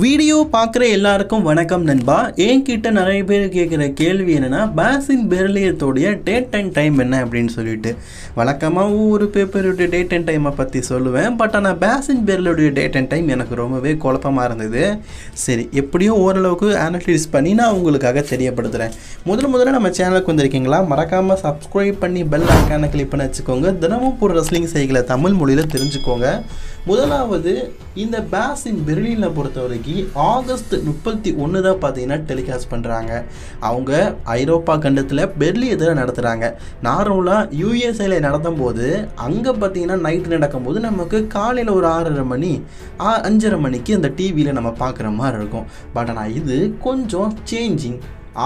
Video பார்க்குற எல்லாருக்கும் வணக்கம் நண்பா. என்கிட்ட நிறைய பேர் கேட்குற கேள்வி என்னென்னா, பாசின் பெர்லியத்தோடைய டேட் அண்ட் டைம் என்ன அப்படின்னு சொல்லிட்டு. வழக்கமாக ஒவ்வொரு பேப்பருடைய டேட் அண்ட் டைமை பற்றி சொல்லுவேன். பட் ஆனால் பாசின் பெர்லியோடைய டேட் அண்ட் டைம் எனக்கு ரொம்பவே குழப்பமாக இருந்தது. சரி, எப்படியோ ஓரளவுக்கு அனலைஸ் பண்ணி நான் உங்களுக்காக தெரியப்படுத்துகிறேன். முதல்ல நம்ம சேனலுக்கு வந்திருக்கீங்களா, மறக்காமல் சப்ஸ்கிரைப் பண்ணி பெல் ஐக்கானை கிளிக் பண்ணி வச்சுக்கோங்க. தினமும் போடுற ரெஸ்லிங் செய்களை தமிழ் மொழியில் தெரிஞ்சுக்கோங்க. முதலாவது, இந்த பாசின் பெர்லினை பொறுத்த வரைக்கும் ஆகஸ்ட் 31 தான் பார்த்தீங்கன்னா டெலிகாஸ்ட் பண்ணுறாங்க. அவங்க ஐரோப்பா கண்டத்தில் பெர்லியத்தில் நடத்துகிறாங்க. நார்மலாக யூஎஸ்ஏல நடத்தும் போது அங்கே பார்த்தீங்கன்னா நைட்டு நடக்கும்போது நமக்கு காலையில் ஒரு 6:30 மணி 5:30 மணிக்கு அந்த டிவியில் நம்ம பார்க்குற மாதிரி இருக்கும். பட் ஆனால் இது கொஞ்சம் சேஞ்சிங்.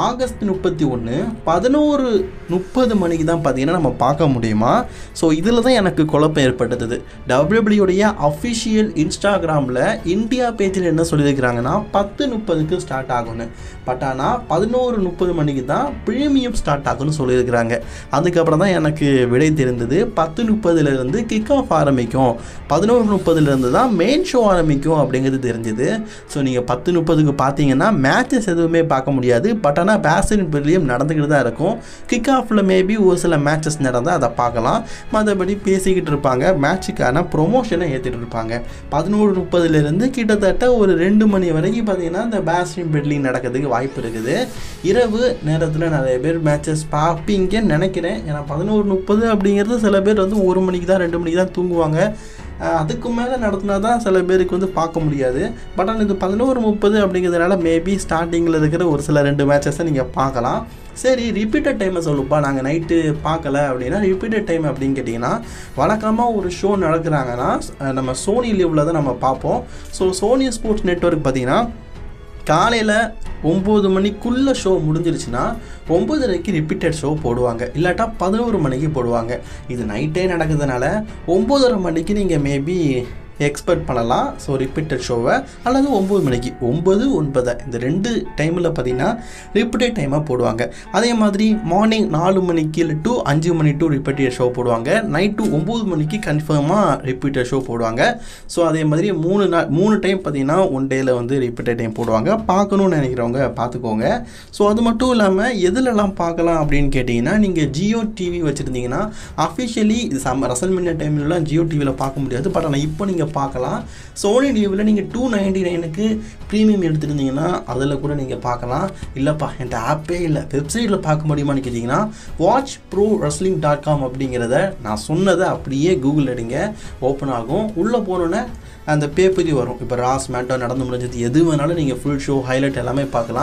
ஆகஸ்ட் 31 11:30 மணிக்கு தான் பார்த்தீங்கன்னா நம்ம பார்க்க முடியுமா. ஸோ இதில் தான் எனக்கு குழப்பம் ஏற்பட்டது. டபிள்யூடபிள்யூடைய அஃபிஷியல் இன்ஸ்டாகிராமில் இந்தியா பேஜில் என்ன சொல்லியிருக்கிறாங்கன்னா 10:30க்கு ஸ்டார்ட் ஆகும்னு. பட் ஆனால் 11:30 மணிக்கு தான் ப்ரீமியம் ஸ்டார்ட் ஆகும்னு சொல்லியிருக்கிறாங்க. அதுக்கப்புறம் தான் எனக்கு விடை தெரிந்தது. 10:30 கிக் ஆஃப் ஆரம்பிக்கும், 11:30 தான் மெயின் ஷோ ஆரம்பிக்கும் அப்படிங்கிறது தெரிஞ்சுது. ஸோ நீங்கள் 10:30க்கு பார்த்தீங்கன்னா மேட்சஸ் எதுவுமே பார்க்க முடியாது. பட் ஆனால் பாசின் பெர்லியம் நடந்துக்கிட்டு தான் இருக்கும். கிக் ஆஃபில் மேபி ஒரு சில மேட்சஸ் நடந்தால் அதை பார்க்கலாம். மற்றபடி பேசிக்கிட்டு இருப்பாங்க, மேட்சுக்கான ப்ரொமோஷனை ஏற்றிட்டு இருப்பாங்க. 11:30 கிட்டத்தட்ட ஒரு 2 மணி வரைக்கும் பார்த்தீங்கன்னா இந்த பாசின் பெர்லியம் நடக்கிறதுக்கு வாய்ப்பு இருக்குது. இரவு நேரத்தில் நிறைய பேர் மேட்சஸ் பார்ப்பீங்கன்னு நினைக்கிறேன். ஏன்னா 11:30 அப்படிங்கிறது சில பேர் 1 மணிக்கு தான் 2 மணிக்கு தான் தூங்குவாங்க. அதுக்கு மேலே நடத்தினா தான் சில பேருக்கு பார்க்க முடியாது. பட் ஆனால் இது 11:30 அப்படிங்கிறதுனால மேபி ஸ்டார்டிங்கில் இருக்கிற ஒரு சில 2 மேட்சஸை நீங்கள் பார்க்கலாம். சரி, ரிப்பீட்டட் டைமை சொல்லுப்பா, நாங்கள் நைட்டு பார்க்கல அப்படின்னா ரிப்பீட்டட் டைம் அப்படின்னு கேட்டிங்கன்னா, வழக்கமாக ஒரு ஷோ நடக்கிறாங்கன்னா நம்ம சோனி லிவ்வில் தான் நம்ம பார்ப்போம். ஸோ சோனி ஸ்போர்ட்ஸ் நெட்வொர்க் பார்த்திங்கன்னா காலையில் 9 மணிக்குள்ளே ஷோ முடிஞ்சிருச்சுன்னா 9:30க்கு ரிப்பீட்டட் ஷோ போடுவாங்க. இல்லாட்டா 11 மணிக்கு போடுவாங்க. இது நைட்டே நடக்கிறதுனால 9:30 மணிக்கு நீங்கள் மேபி எக்ஸ்பெக்ட் பண்ணலாம். ஸோ ரிப்பீட்டட் ஷோவை, அல்லது 9 மணிக்கு 9 இந்த 2 டைமில் பார்த்தீங்கன்னா ரிப்பீட்டட் டைமாக போடுவாங்க. அதே மாதிரி மார்னிங் 4 மணிக்கு டு 5 மணி டு ரிப்பீட்டட் ஷோ போடுவாங்க. நைட்டு 9 மணிக்கு கன்ஃபார்மாக ரிப்பீட்டட் ஷோ போடுவாங்க. ஸோ அதே மாதிரி 3 டைம் பார்த்தீங்கன்னா ஒன் டேயில் ரிப்பீட்டட் டைம் போடுவாங்க. பார்க்கணுன்னு நினைக்கிறவங்க பார்த்துக்கோங்க. ஸோ அது மட்டும் இல்லாமல் எதுலலாம் பார்க்கலாம் அப்படின்னு கேட்டிங்கன்னா, நீங்கள் ஜியோ டிவி வச்சுருந்தீங்கன்னா அஃபிஷியலி ரெசல்மேனியா டைம்லலாம் ஜியோ டிவியில் பார்க்க முடியாது. பட் ஆனால் இப்போ நீங்கள் பார்க்கலாம். சோனி டிவியில் நீங்கள் 299க்கு ப்ரீமியம் எடுத்துருந்தீங்கன்னா அதில் கூட நீங்கள் பார்க்கலாம். இல்லைப்பா என்கிட்ட ஆப்பே இல்லை, வெப்சைட்டில் பார்க்க முடியுமான்னு கேட்டிங்கன்னா watchprowrestling.com அப்படிங்கிறத நான் சொன்னதை அப்படியே கூகுள் எடுங்க, ஓப்பன் ஆகும். உள்ளே போனோன்னே அந்த பேப்பரி வரும். இப்போ ராஸ் மேட்டோ நடந்து முடிஞ்சது எது வேணாலும் நீங்கள் ஃபுல் ஷோ ஹைலைட் எல்லாமே பார்க்கலாம்.